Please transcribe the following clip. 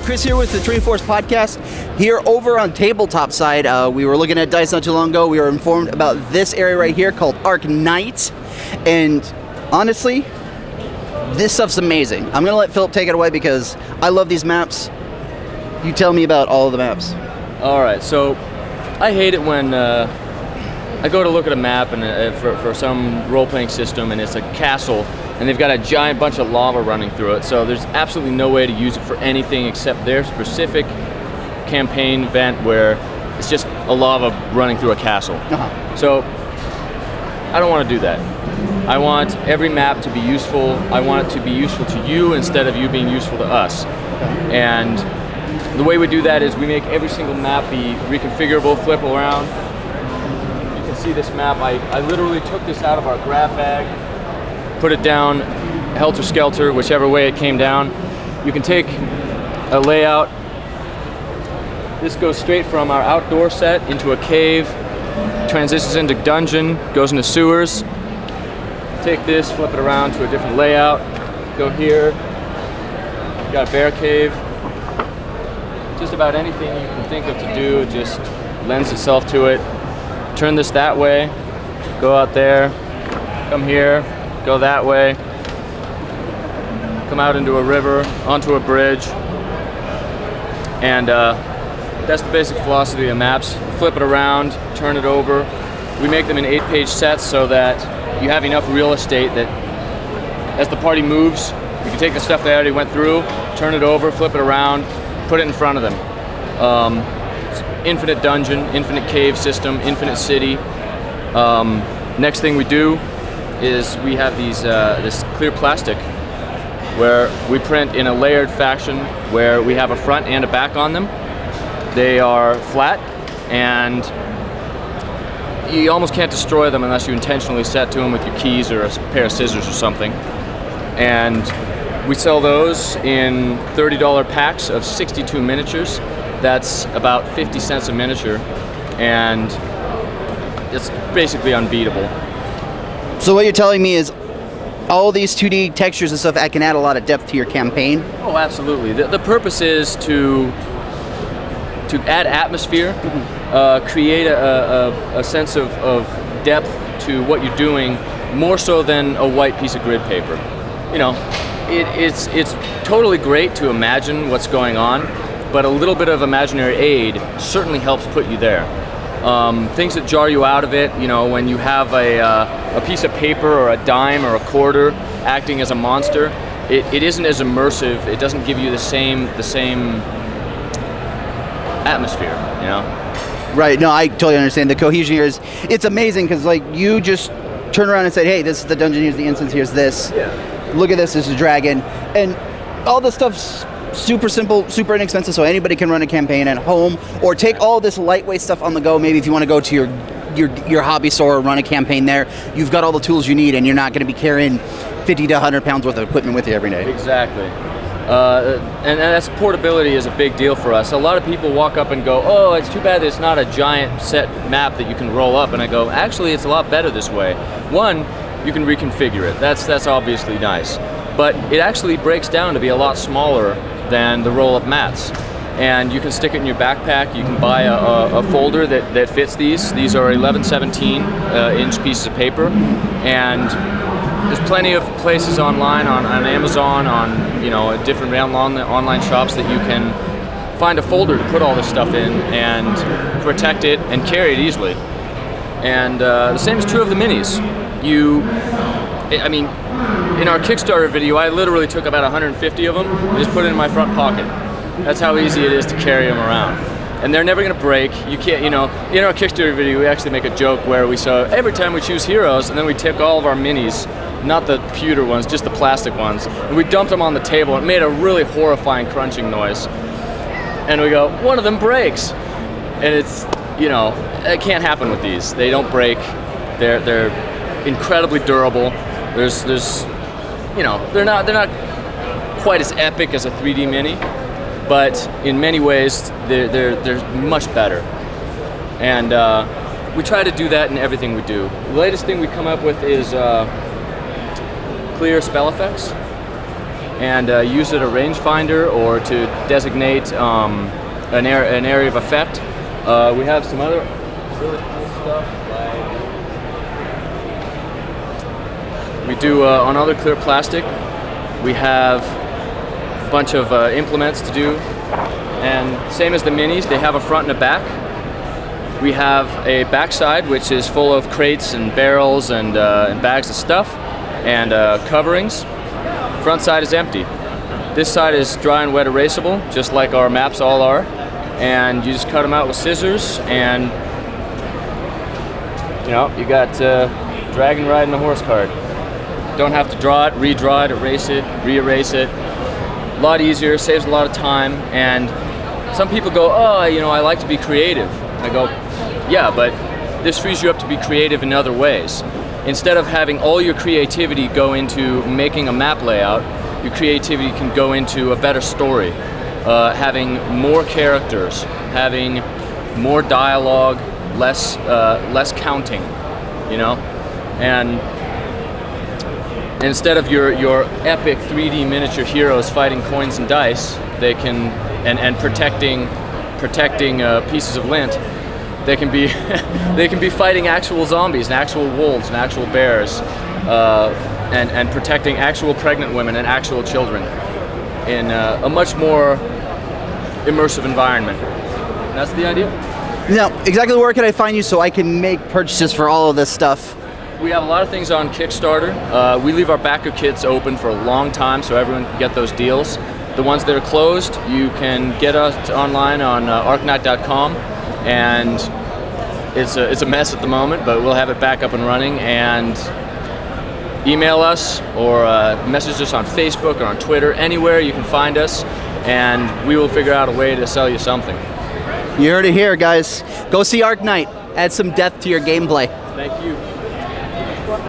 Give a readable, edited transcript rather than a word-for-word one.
Chris here with the Trinity Force podcast. Here over on Tabletop side, we were looking at dice not too long ago. We were informed about this area right here called Arc Knight. And honestly, this stuff's amazing. I'm going to let Philip take it away because I love these maps. You tell me about all of the maps. All right, so I hate it when I go to look at a map and for some role-playing system and it's a castle and they've got a giant bunch of lava running through it, so there's absolutely no way to use it for anything except their specific campaign event where it's just a lava running through a castle. So I don't want to do that. I want every map to be useful. I want it to be useful to you instead of you being useful to us. And the way we do that is we make every single map be reconfigurable, flip around. You can see this map. I literally took this out of our grab bag, put it down helter-skelter, whichever way it came down. You can take a layout. This goes straight from our outdoor set into a cave, transitions into dungeon, goes into sewers. Take this, flip it around to a different layout, go here, got a bear cave. Just about anything you can think of to do just lends itself to it. Turn this that way, go out there, come here, go that way, come out into a river, onto a bridge, and that's the basic philosophy of maps. Flip it around, turn it over. We make them in 8-page sets so that you have enough real estate that as the party moves, you can take the stuff they already went through, turn it over, flip it around, put it in front of them. Infinite dungeon, infinite cave system, infinite city. Next thing we do is we have these this clear plastic where we print in a layered fashion where we have a front and a back on them. They are flat and you almost can't destroy them unless you intentionally set to them with your keys or a pair of scissors or something. And we sell those in $30 packs of 62 miniatures. That's about 50 cents a miniature, and it's basically unbeatable. So what you're telling me is all these 2D textures and stuff that can add a lot of depth to your campaign? Oh, absolutely. The purpose is to add atmosphere, create a sense of depth to what you're doing, more so than a white piece of grid paper. You know, it's totally great to imagine what's going on, but a little bit of imaginary aid certainly helps put you there. Things that jar you out of it, you know, when you have a piece of paper or a dime or a quarter acting as a monster, it isn't as immersive. It doesn't give you the same atmosphere, you know? Right, no, I totally understand. The cohesion here is, it's amazing because like you just turn around and say, hey, this is the dungeon, here's the instance, here's this. Yeah. Look at this is a dragon. And all this stuff's super simple, super inexpensive, so anybody can run a campaign at home or take all this lightweight stuff on the go. Maybe if you want to go to your hobby store or run a campaign there, you've got all the tools you need and you're not going to be carrying 50 to 100 pounds worth of equipment with you every day. Exactly. And that's portability is a big deal for us. A lot of people walk up and go, oh, it's too bad it's not a giant set map that you can roll up. And I go, actually, it's a lot better this way. One, you can reconfigure it. That's obviously nice. But it actually breaks down to be a lot smaller than the roll-up mats. And you can stick it in your backpack. You can buy a folder that fits these. These are 11/17 inch pieces of paper. And there's plenty of places online, on Amazon, on different online shops that you can find a folder to put all this stuff in and protect it and carry it easily. And the same is true of the minis. In our Kickstarter video, I literally took about 150 of them and just put it in my front pocket. That's how easy it is to carry them around. And they're never going to break. You can't, in our Kickstarter video, we actually make a joke where we saw every time we choose heroes, and then we took all of our minis, not the pewter ones, just the plastic ones, and we dumped them on the table. It made a really horrifying crunching noise. And we go, one of them breaks. And it's, it can't happen with these. They don't break. They're incredibly durable. They're not quite as epic as a 3D mini, but in many ways they're much better. And we try to do that in everything we do. The latest thing we come up with is clear spell effects. and use it as a rangefinder or to designate an area of effect. We have some other really cool stuff. We do on other clear plastic. We have a bunch of implements to do, and same as the minis, they have a front and a back. We have a backside which is full of crates and barrels and bags of stuff and coverings. Front side is empty. This side is dry and wet erasable, just like our maps all are, and you just cut them out with scissors, and you got dragon riding a horse card. Don't have to draw it, redraw it, erase it, re-erase it. A lot easier, saves a lot of time, and some people go, oh, I like to be creative. I go, yeah, but this frees you up to be creative in other ways. Instead of having all your creativity go into making a map layout, your creativity can go into a better story, having more characters, having more dialogue, less counting, and instead of your epic 3D miniature heroes fighting coins and dice, they can and protecting pieces of lint, they can be fighting actual zombies and actual wolves and actual bears, and protecting actual pregnant women and actual children in a much more immersive environment. And that's the idea. Now, exactly where can I find you so I can make purchases for all of this stuff? We have a lot of things on Kickstarter. We leave our backer kits open for a long time so everyone can get those deals. The ones that are closed, you can get us online on arknight.com, and it's a mess at the moment, but we'll have it back up and running. And email us or message us on Facebook or on Twitter, anywhere you can find us, and we will figure out a way to sell you something. You heard it here, guys. Go see Arc Knight. Add some depth to your gameplay. Thank you.